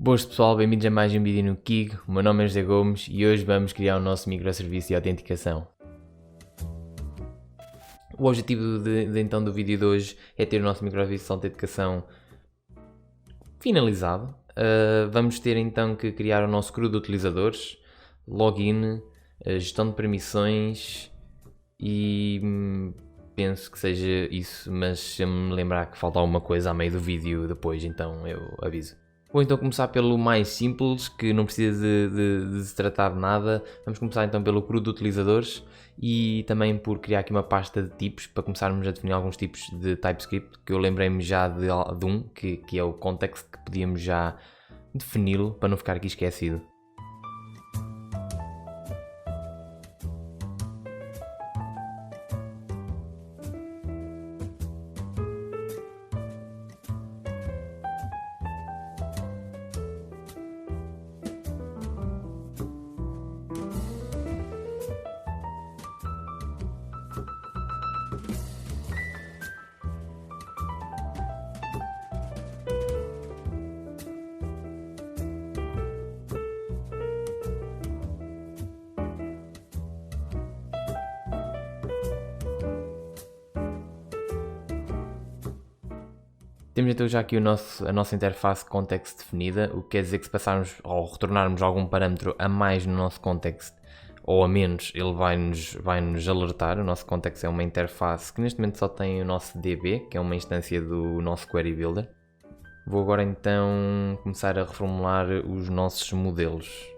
Boas pessoal, bem-vindos a mais um vídeo no Kig. O meu nome é José Gomes e hoje vamos criar o nosso microserviço de autenticação. O objetivo então do vídeo de hoje é ter o nosso microserviço de autenticação finalizado. Vamos ter então que criar o nosso crew de utilizadores, login, gestão de permissões e penso que seja isso, mas se eu me lembrar que falta alguma coisa a meio do vídeo depois, então eu aviso. Vou então começar pelo mais simples, que não precisa de se tratar de nada. Vamos começar então pelo crew de utilizadores e também por criar aqui uma pasta de tipos para começarmos a definir alguns tipos de TypeScript, que eu lembrei-me já de um, que é o context, que podíamos já defini-lo para não ficar aqui esquecido. Temos então já aqui a nossa interface context definida, o que quer dizer que se passarmos ou retornarmos algum parâmetro a mais no nosso context ou a menos, ele vai-nos alertar. O nosso context é uma interface que neste momento só tem o nosso DB, que é uma instância do nosso Query Builder. Vou agora então começar a reformular os nossos modelos.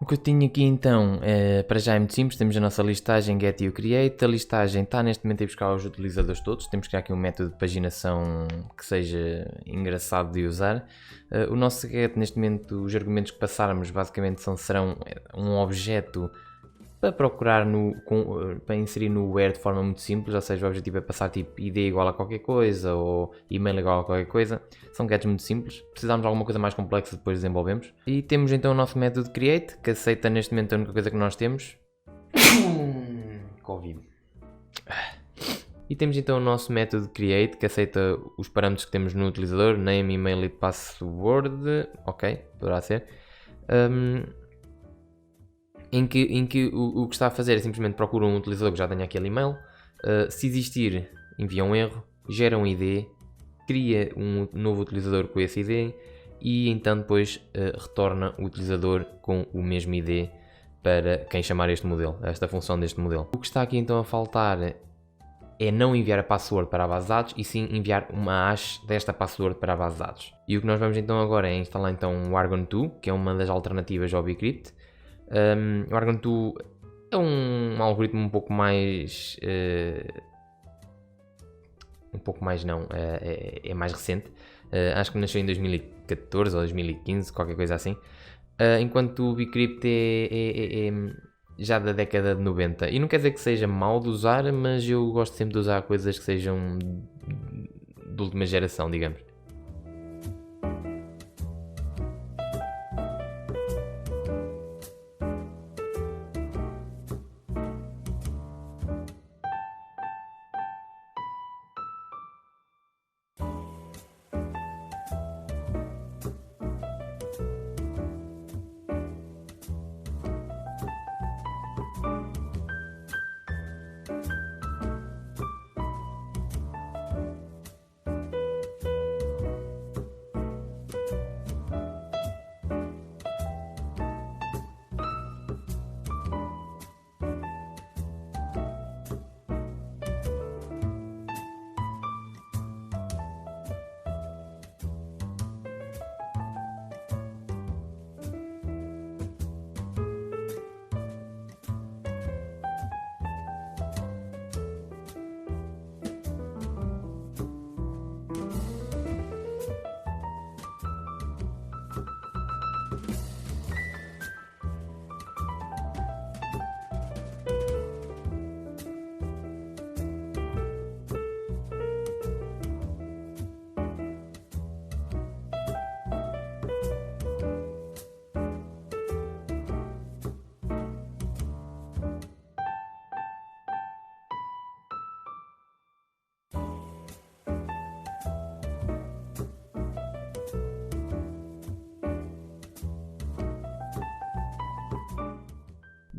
O que eu tinha aqui então, para já é muito simples. Temos a nossa listagem get e o create. A listagem está neste momento a buscar os utilizadores todos. Temos que criar aqui um método de paginação que seja engraçado de usar. O nosso get, neste momento, os argumentos que passarmos basicamente serão um objeto para procurar para inserir no where de forma muito simples, ou seja, o objetivo é passar tipo id igual a qualquer coisa ou email igual a qualquer coisa. São gets muito simples. Precisamos de alguma coisa mais complexa, depois desenvolvemos. E temos então o nosso método create, que aceita neste momento a única coisa que nós temos. Covid. E temos então o nosso método create, que aceita os parâmetros que temos no utilizador, name, email e password. Ok, poderá ser. Em que o que está a fazer é simplesmente procura um utilizador que já tenha aquele e-mail, se existir, envia um erro, gera um ID, cria um novo utilizador com esse ID e então depois retorna o utilizador com o mesmo ID para quem chamar este modelo, esta função deste modelo. O que está aqui então a faltar é não enviar a password para a base de dados e sim enviar uma hash desta password para a base de dados. E o que nós vamos então agora é instalar então o Argon2, que é uma das alternativas ao bcrypt. O Argon2 é um algoritmo um pouco mais é mais recente. Acho que nasceu em 2014 ou 2015, qualquer coisa assim. Enquanto o bcrypt é já da década de 90. E não quer dizer que seja mau de usar, mas eu gosto sempre de usar coisas que sejam de última geração, digamos.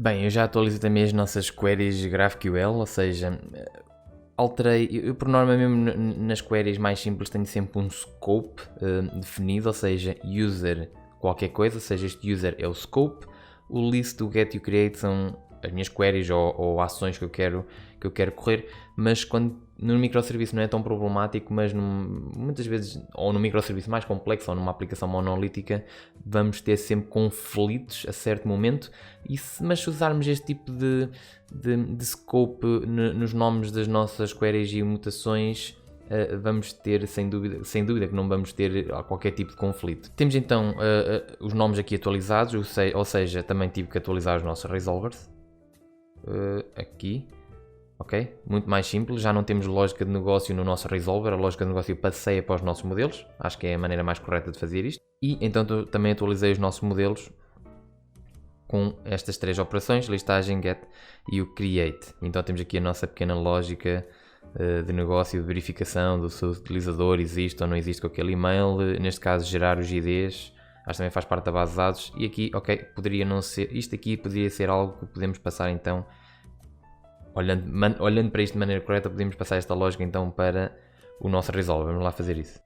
Bem, eu já atualizei também as nossas queries GraphQL, ou seja, alterei, eu por norma mesmo nas queries mais simples tenho sempre um scope definido, ou seja, user qualquer coisa, ou seja, este user é o scope, o list, o get e o create são as minhas queries ou ações que eu quero correr, mas quando no microserviço não é tão problemático, mas muitas vezes, ou no microserviço mais complexo, ou numa aplicação monolítica, vamos ter sempre conflitos a certo momento, mas se usarmos este tipo de scope nos nomes das nossas queries e mutações, vamos ter, sem dúvida que não vamos ter qualquer tipo de conflito. Temos então os nomes aqui atualizados, ou seja, também tive que atualizar os nossos resolvers. Aqui, ok? Muito mais simples, já não temos lógica de negócio no nosso resolver, a lógica de negócio passeia para os nossos modelos, acho que é a maneira mais correta de fazer isto. E então também atualizei os nossos modelos com estas três operações, listagem, get e o create. Então temos aqui a nossa pequena lógica de negócio, de verificação do seu utilizador, existe ou não existe com aquele e-mail, neste caso gerar os IDs, acho que também faz parte da base de dados, e aqui, ok, poderia não ser, isto aqui poderia ser algo que podemos passar então, olhando para isto de maneira correta, podemos passar esta lógica então para o nosso resolver, vamos lá fazer isso.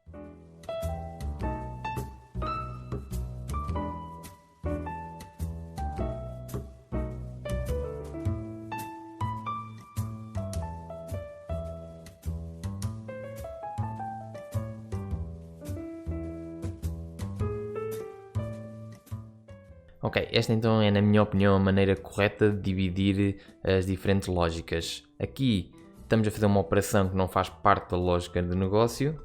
Ok, esta então é, na minha opinião, a maneira correta de dividir as diferentes lógicas. Aqui estamos a fazer uma operação que não faz parte da lógica de negócio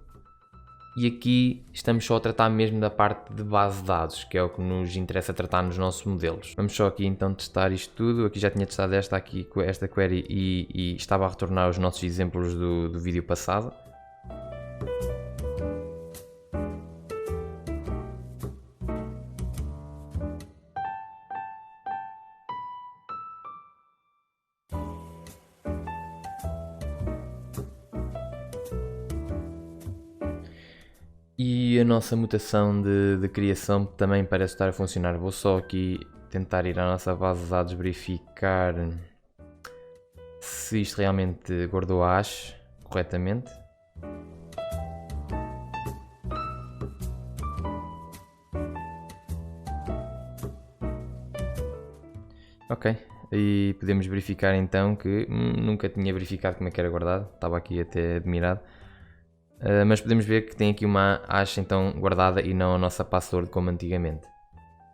e aqui estamos só a tratar mesmo da parte de base de dados, que é o que nos interessa tratar nos nossos modelos. Vamos só aqui então testar isto tudo. Aqui já tinha testado esta query e estava a retornar os nossos exemplos do vídeo passado. E a nossa mutação de criação também parece estar a funcionar. Vou só aqui tentar ir à nossa base de dados verificar se isto realmente guardou a hash corretamente. Ok, e podemos verificar então que nunca tinha verificado como é que era guardado, estava aqui até admirado. Mas podemos ver que tem aqui uma hash então guardada e não a nossa password como antigamente.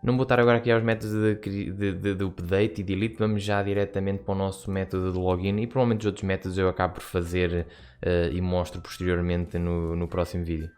Não vou estar agora aqui aos métodos de update e delete, vamos já diretamente para o nosso método de login e provavelmente os outros métodos eu acabo por fazer e mostro posteriormente no próximo vídeo.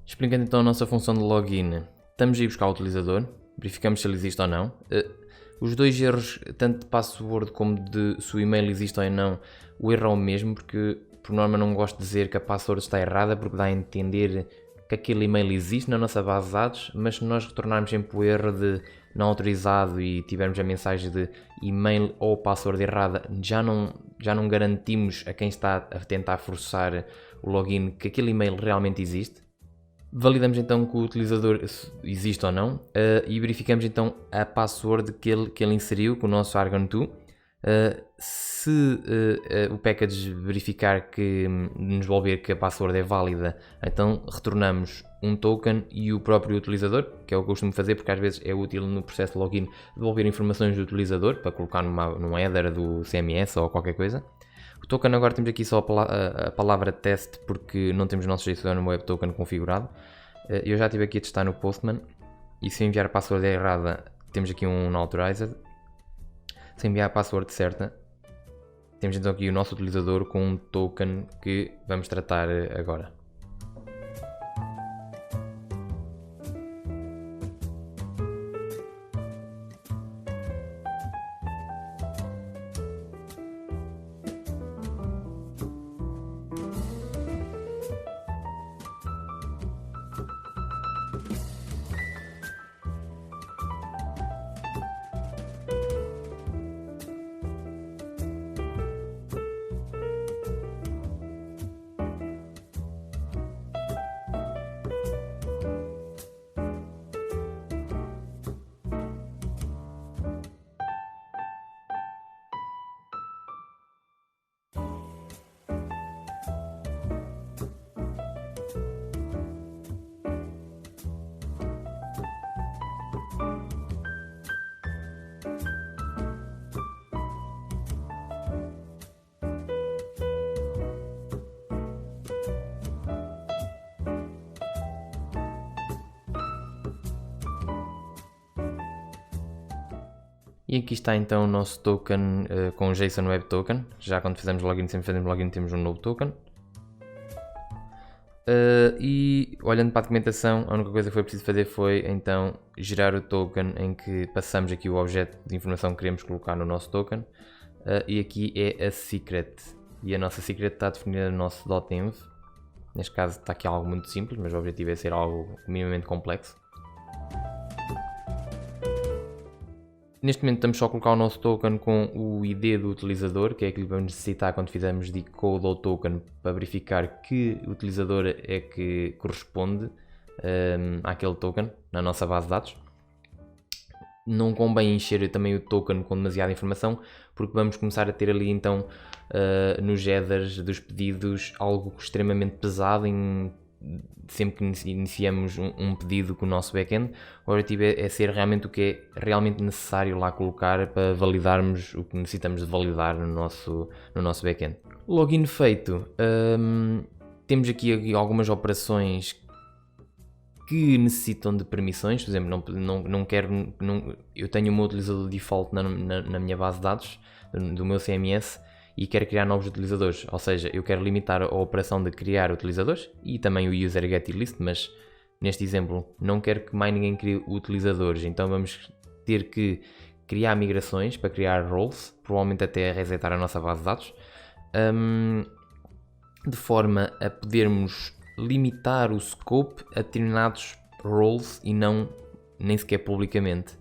Explicando então a nossa função de login, estamos a ir buscar o utilizador, verificamos se ele existe ou não. Os dois erros, tanto de password como de se o e-mail existe ou não, o erro é o mesmo, porque por norma não gosto de dizer que a password está errada, porque dá a entender que aquele e-mail existe na nossa base de dados, mas se nós retornarmos sempre o erro de não autorizado e tivermos a mensagem de e-mail ou password errada, já não garantimos a quem está a tentar forçar o login que aquele e-mail realmente existe. Validamos então que o utilizador existe ou não e verificamos então a password que ele inseriu com o nosso Argon2. Se o package verificar que nos devolver que a password é válida, então retornamos um token e o próprio utilizador, que é o que eu costumo fazer porque às vezes é útil no processo de login devolver informações do utilizador para colocar num header do CMS ou qualquer coisa. O token agora temos aqui só a palavra teste porque não temos o nosso JSON Web Token configurado. Eu já estive aqui a testar no Postman e se enviar a password errada temos aqui um unauthorized. Se enviar a password certa temos então aqui o nosso utilizador com um token que vamos tratar agora. E aqui está então o nosso token com o JSON Web Token. Já quando fizemos login, sempre fazemos login, temos um novo token. E olhando para a documentação, a única coisa que foi preciso fazer foi então gerar o token em que passamos aqui o objeto de informação que queremos colocar no nosso token. E aqui é a secret. E a nossa secret está definida no nosso .env. Neste caso está aqui algo muito simples, mas o objetivo é ser algo minimamente complexo. Neste momento estamos só a colocar o nosso token com o ID do utilizador, que é aquilo que vamos necessitar quando fizermos decode ao token para verificar que utilizador é que corresponde àquele token na nossa base de dados. Não convém encher também o token com demasiada informação, porque vamos começar a ter ali então nos headers dos pedidos algo extremamente pesado sempre que iniciamos um pedido com o nosso backend. O objetivo é ser realmente o que é realmente necessário lá colocar para validarmos o que necessitamos de validar no nosso backend. Login feito, temos aqui algumas operações que necessitam de permissões. Por exemplo, eu tenho o meu utilizador default na minha base de dados do meu CMS e quero criar novos utilizadores, ou seja, eu quero limitar a operação de criar utilizadores e também o user get list, mas neste exemplo não quero que mais ninguém crie utilizadores, então vamos ter que criar migrações para criar roles, provavelmente até resetar a nossa base de dados, de forma a podermos limitar o scope a determinados roles e não nem sequer publicamente.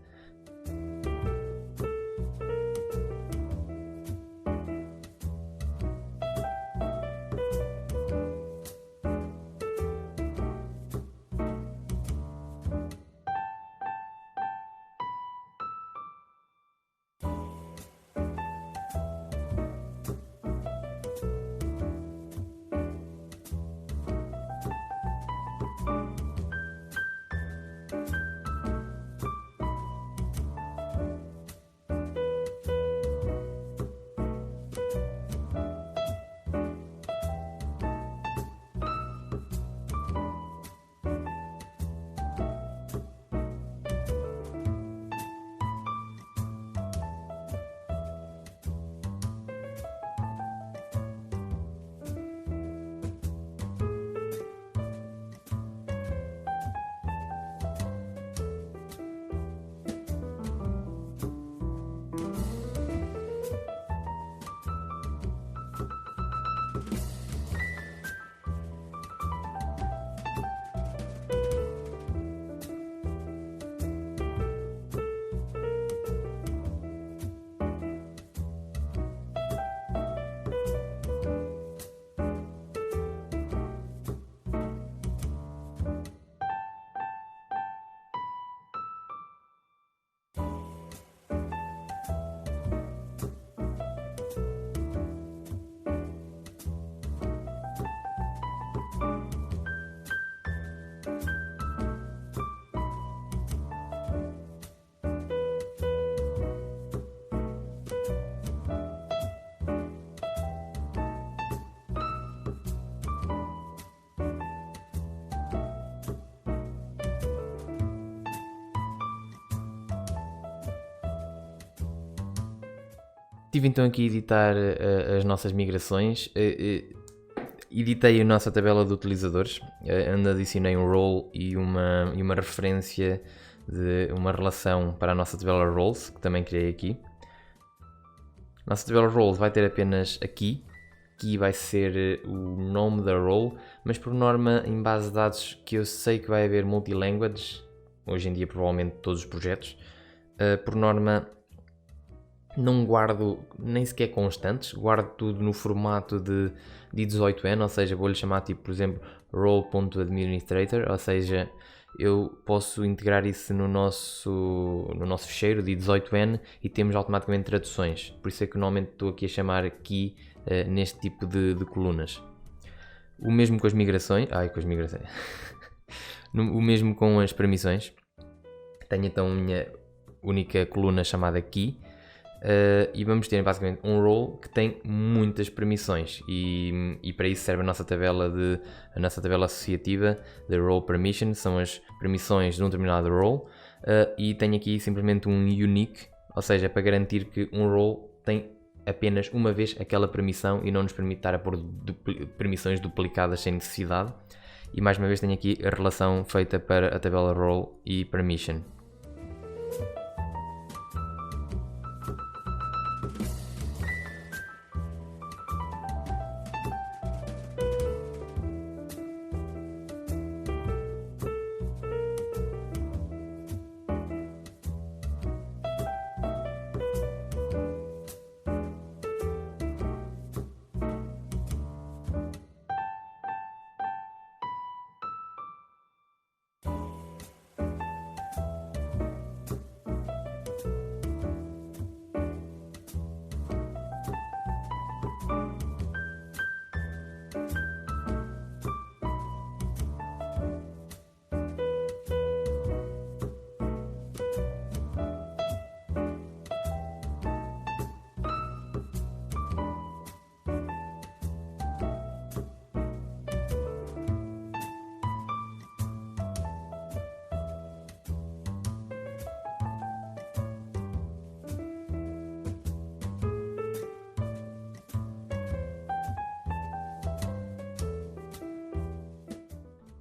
Estive então aqui a editar as nossas migrações. Editei a nossa tabela de utilizadores, onde adicionei um role e uma referência de uma relação para a nossa tabela roles, que também criei aqui. A nossa tabela roles vai ter apenas aqui vai ser o nome da role, mas por norma em base de dados que eu sei que vai haver multilanguage, hoje em dia provavelmente todos os projetos, por norma não guardo nem sequer constantes, guardo tudo no formato de 18n, ou seja, vou-lhe chamar tipo, por exemplo, role.administrator, ou seja, eu posso integrar isso no nosso ficheiro de 18n e temos automaticamente traduções, por isso é que normalmente estou aqui a chamar aqui neste tipo de colunas. O mesmo com as migrações, o mesmo com as permissões. Tenho então a minha única coluna chamada key. E vamos ter basicamente um role que tem muitas permissões e para isso serve a nossa tabela associativa de role permission, são as permissões de um determinado role, e tenho aqui simplesmente um unique, ou seja, para garantir que um role tem apenas uma vez aquela permissão e não nos permite estar a pôr permissões duplicadas sem necessidade. E mais uma vez tenho aqui a relação feita para a tabela role e permission.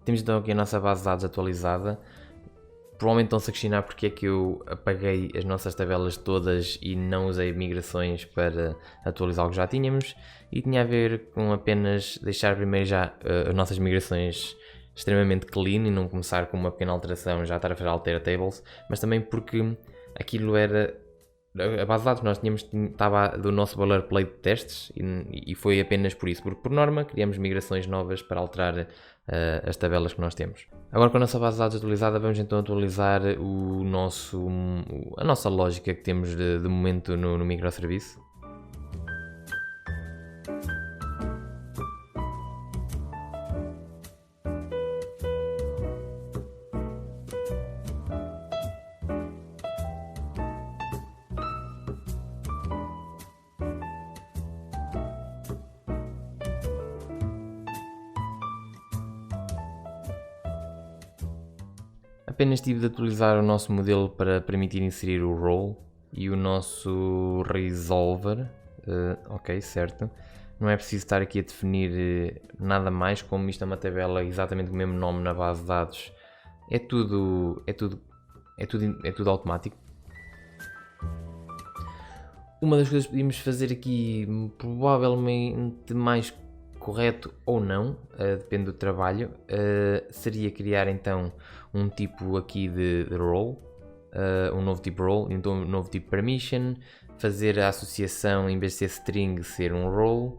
Temos então aqui a nossa base de dados atualizada. Provavelmente estão-se a questionar porque é que eu apaguei as nossas tabelas todas e não usei migrações para atualizar o que já tínhamos, e tinha a ver com apenas deixar primeiro já as nossas migrações extremamente clean e não começar com uma pequena alteração, já estar a fazer alter tables, mas também porque aquilo era a base de dados que nós tínhamos estava do nosso boilerplate de testes e foi apenas por isso, porque por norma criamos migrações novas para alterar as tabelas que nós temos. Agora, com a nossa base de dados atualizada, vamos então atualizar a nossa lógica que temos de momento no microserviço. Apenas tive de atualizar o nosso modelo para permitir inserir o role e o nosso resolver. Ok, certo. Não é preciso estar aqui a definir nada mais, como isto é uma tabela exatamente com o mesmo nome na base de dados. É tudo automático. Uma das coisas que podíamos fazer aqui, provavelmente mais correto ou não, depende do trabalho, seria criar então um tipo aqui de role, um novo tipo role, então um novo tipo permission, fazer a associação em vez de ser string ser um role,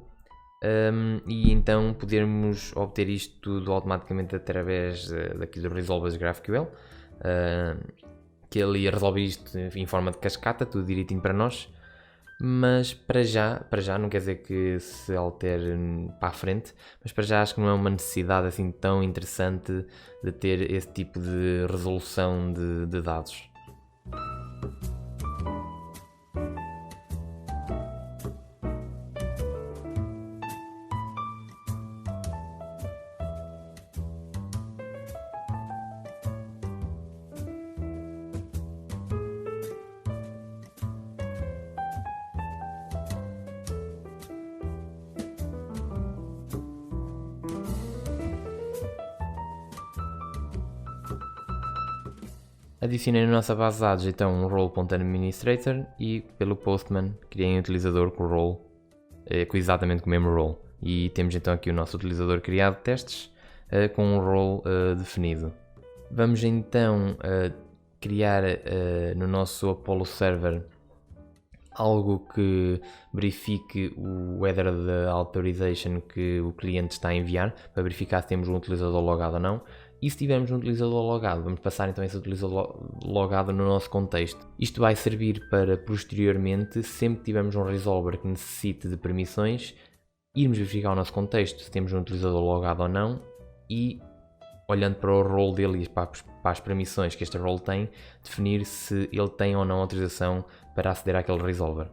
e então podermos obter isto tudo automaticamente através daqui do Resolvers GraphQL, que ele resolve isto em forma de cascata, tudo direitinho para nós. Mas para já não quer dizer que se altere para a frente, mas para já acho que não é uma necessidade assim tão interessante de ter esse tipo de resolução de dados. Adicionei na nossa base de dados então um role.administrator e pelo Postman criei um utilizador com o role, com exatamente com o mesmo role. E temos então aqui o nosso utilizador criado de testes com um role definido. Vamos então criar no nosso Apollo Server algo que verifique o header da authorization que o cliente está a enviar, para verificar se temos um utilizador logado ou não. E se tivermos um utilizador logado, vamos passar então esse utilizador logado no nosso contexto. Isto vai servir para posteriormente, sempre que tivermos um resolver que necessite de permissões, irmos verificar o nosso contexto, se temos um utilizador logado ou não, e olhando para o role dele e para as permissões que este role tem, definir se ele tem ou não autorização para aceder àquele resolver.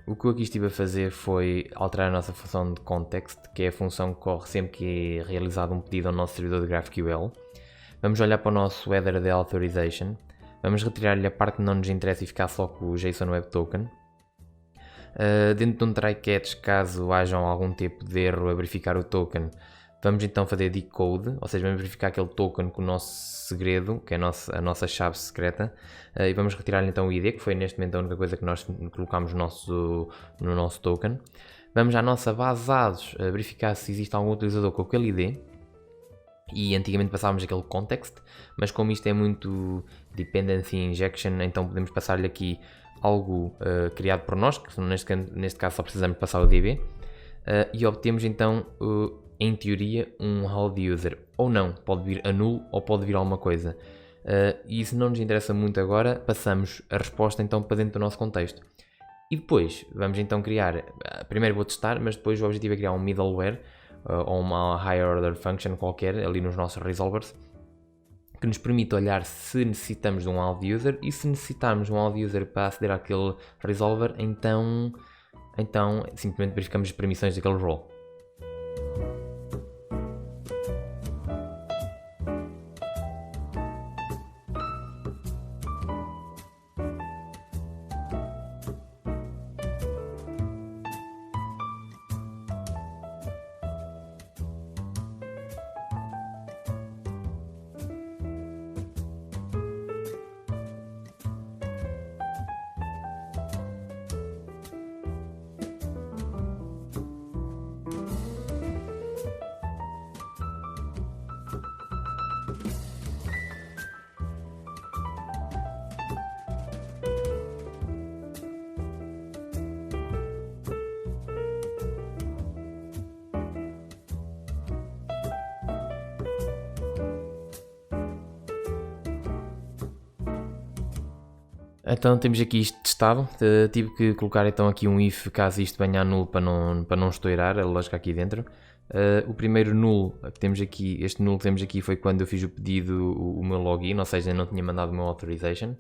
O que eu aqui estive a fazer foi alterar a nossa função de context, que é a função que corre sempre que é realizado um pedido ao nosso servidor de GraphQL. Vamos olhar para o nosso header de authorization, vamos retirar-lhe a parte que não nos interessa e ficar só com o JSON Web Token. Dentro de um try catch, caso haja algum tipo de erro a verificar o token, vamos então fazer decode, ou seja, vamos verificar aquele token com o nosso segredo, que é a nossa chave secreta, e vamos retirar-lhe então o ID, que foi neste momento a única coisa que nós colocamos no nosso token. Vamos à nossa base de dados verificar se existe algum utilizador com aquele ID, e antigamente passávamos aquele context, mas como isto é muito dependency injection, então podemos passar-lhe aqui algo criado por nós, que neste caso só precisamos passar o DB. e obtemos então, em teoria, um hold user. Ou não, pode vir a null ou pode vir alguma coisa. E isso não nos interessa muito agora, passamos a resposta então para dentro do nosso contexto. E depois vamos então criar, primeiro vou testar, mas depois o objetivo é criar um middleware ou uma higher order function qualquer ali nos nossos resolvers que nos permite olhar se necessitamos de um hold user, e se necessitarmos de um hold user para aceder àquele resolver, então simplesmente verificamos as permissões daquele role. Então temos aqui isto testado, tive que colocar então aqui um if caso isto venha a null para não estourar a lógica aqui dentro. O primeiro null que temos aqui, este null que temos aqui foi quando eu fiz o pedido, o meu login, ou seja, eu não tinha mandado o meu authorization.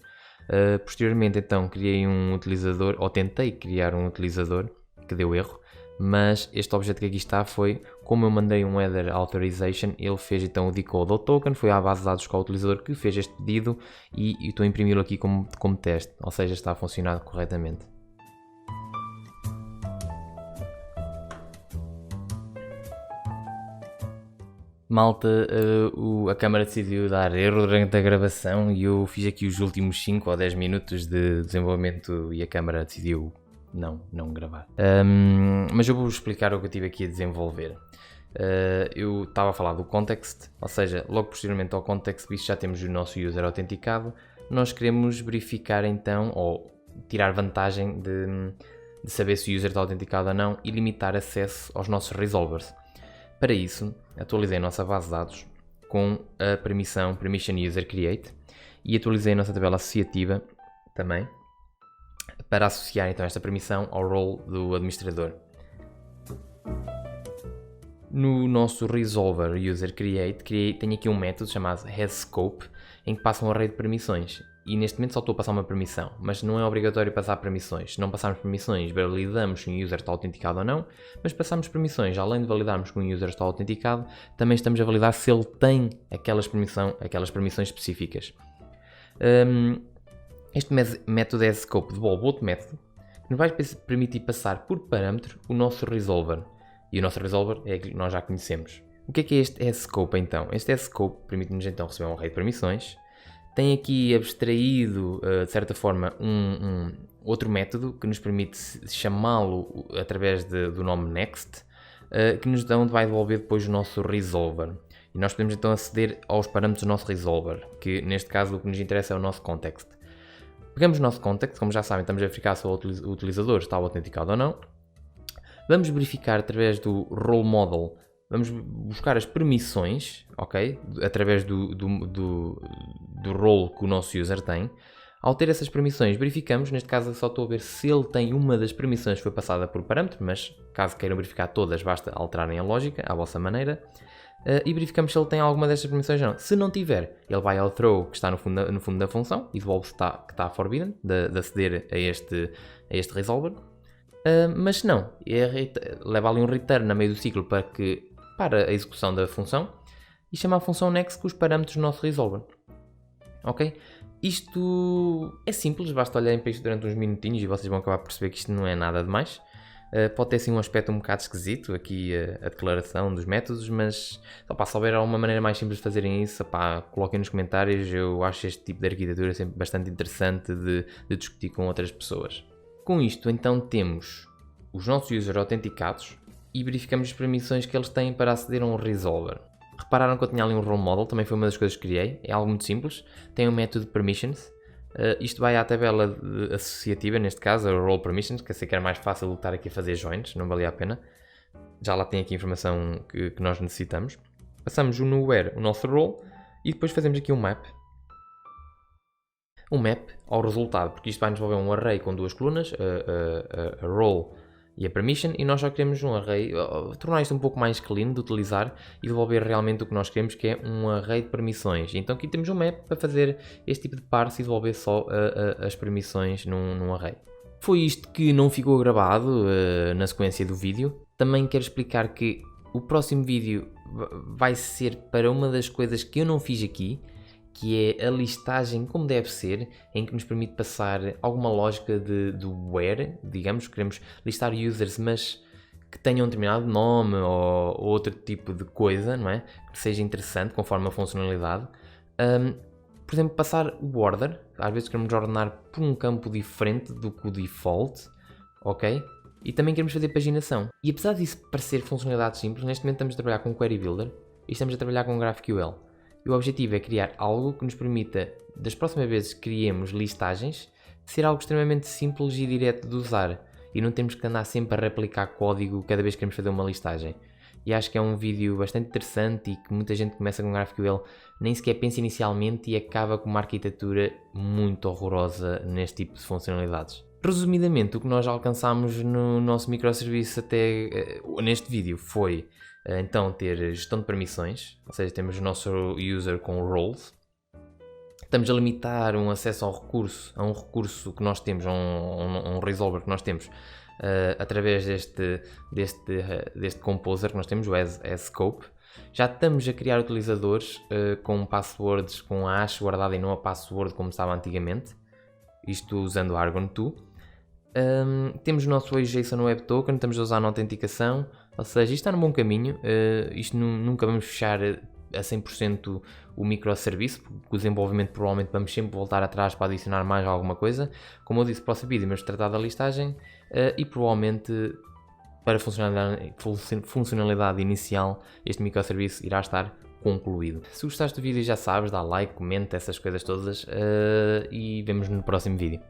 Posteriormente então criei um utilizador, ou tentei criar um utilizador que deu erro, mas este objeto que aqui está foi, como eu mandei um header authorization, ele fez então o decode ao token, foi à base de dados com o utilizador que fez este pedido e estou a imprimi-lo aqui como teste, ou seja, está a funcionar corretamente. Malta, a câmara decidiu dar erro durante a gravação e eu fiz aqui os últimos 5 ou 10 minutos de desenvolvimento e a câmara decidiu não gravar. Mas eu vou explicar o que eu tive aqui a desenvolver. Eu estava a falar do context, ou seja, logo posteriormente ao context, visto já temos o nosso user autenticado, nós queremos verificar então, ou tirar vantagem de saber se o user está autenticado ou não e limitar acesso aos nossos resolvers. Para isso, atualizei a nossa base de dados com a permission user create e atualizei a nossa tabela associativa também para associar então esta permissão ao role do administrador. No nosso resolver user create, tenho aqui um método chamado hasScope em que passa um array de permissões. E neste momento só estou a passar uma permissão, mas não é obrigatório passar permissões. Se não passarmos permissões, validamos se um user está autenticado ou não, mas passamos permissões, além de validarmos que um user está autenticado, também estamos a validar se ele tem aquelas permissões específicas. Este método hasScope devolve outro método que nos vai permitir passar por parâmetro o nosso resolver. E o nosso resolver é aquilo que nós já conhecemos. O que é este hasScope então? Este hasScope permite-nos então receber um array de permissões. Tem aqui abstraído, de certa forma, um outro método que nos permite chamá-lo através do nome next, que nos vai devolver depois o nosso resolver. E nós podemos então aceder aos parâmetros do nosso resolver, que neste caso o que nos interessa é o nosso context. Pegamos o nosso context, como já sabem, estamos a verificar se o utilizador está autenticado ou não. Vamos verificar através do role model, vamos buscar as permissões, ok? Através do role que o nosso user tem. Ao ter essas permissões, verificamos, neste caso só estou a ver se ele tem uma das permissões que foi passada por parâmetro, mas caso queiram verificar todas, basta alterarem a lógica à vossa maneira. E verificamos se ele tem alguma destas permissões ou não. Se não tiver, ele vai ao throw que está no fundo da função e devolve que está forbidden de aceder a este resolver. Mas se não, leva ali um return no meio do ciclo para a execução da função e chama a função next com os parâmetros do nosso resolver. Ok? Isto é simples, basta olharem para isto durante uns minutinhos e vocês vão acabar por perceber que isto não é nada demais. Pode ter sim um aspecto um bocado esquisito aqui a declaração dos métodos, mas se houver alguma maneira mais simples de fazerem isso, coloquem nos comentários. Eu acho este tipo de arquitetura sempre bastante interessante de discutir com outras pessoas. Com isto então temos os nossos users autenticados e verificamos as permissões que eles têm para aceder a um resolver. Repararam que eu tinha ali um role model, também foi uma das coisas que criei, é algo muito simples. Tem um método permissions. Isto vai à tabela associativa, neste caso, a role permissions, que eu sei que era mais fácil do que estar aqui a fazer joins, não valia a pena. já lá tem aqui a informação que nós necessitamos. Passamos no where o nosso role e depois fazemos aqui um map. Um map ao resultado, porque isto vai nos devolver um array com duas colunas, a role e a permission, e nós só queremos um array, tornar isto um pouco mais clean de utilizar e devolver realmente o que nós queremos, que é um array de permissões. Então aqui temos um map para fazer este tipo de parse e devolver só as permissões num array. Foi isto que não ficou gravado na sequência do vídeo. Também quero explicar que o próximo vídeo vai ser para uma das coisas que eu não fiz aqui, que é a listagem como deve ser, em que nos permite passar alguma lógica do where, digamos, queremos listar users, mas que tenham um determinado nome ou outro tipo de coisa, não é? Que seja interessante conforme a funcionalidade. Por exemplo, passar o order, às vezes queremos ordenar por um campo diferente do que o default, ok? E também queremos fazer paginação. E apesar disso parecer funcionalidades simples, neste momento estamos a trabalhar com Query Builder e estamos a trabalhar com GraphQL. E o objetivo é criar algo que nos permita, das próximas vezes que criemos listagens, ser algo extremamente simples e direto de usar. E não temos que andar sempre a replicar código cada vez que queremos fazer uma listagem. E acho que é um vídeo bastante interessante e que muita gente começa com GraphQL, nem sequer pensa inicialmente e acaba com uma arquitetura muito horrorosa neste tipo de funcionalidades. Resumidamente, o que nós alcançámos no nosso microserviço até neste vídeo foi então ter gestão de permissões, ou seja, temos o nosso user com roles. Estamos a limitar um acesso ao recurso, a um recurso que nós temos, a um resolver que nós temos, através deste composer que nós temos, o as_scope. Já estamos a criar utilizadores com passwords com a hash guardada e não a password como estava antigamente, isto usando o Argon 2. Temos o nosso JSON Web Token, estamos a usar na autenticação, ou seja, isto está num bom caminho. Isto nunca vamos fechar a 100% o microserviço, porque o desenvolvimento provavelmente vamos sempre voltar atrás para adicionar mais alguma coisa. Como eu disse, próximo vídeo vamos tratar da listagem e provavelmente para funcionalidade inicial este microserviço irá estar concluído. Se gostaste do vídeo já sabes, dá like, comenta, essas coisas todas e vemos no próximo vídeo.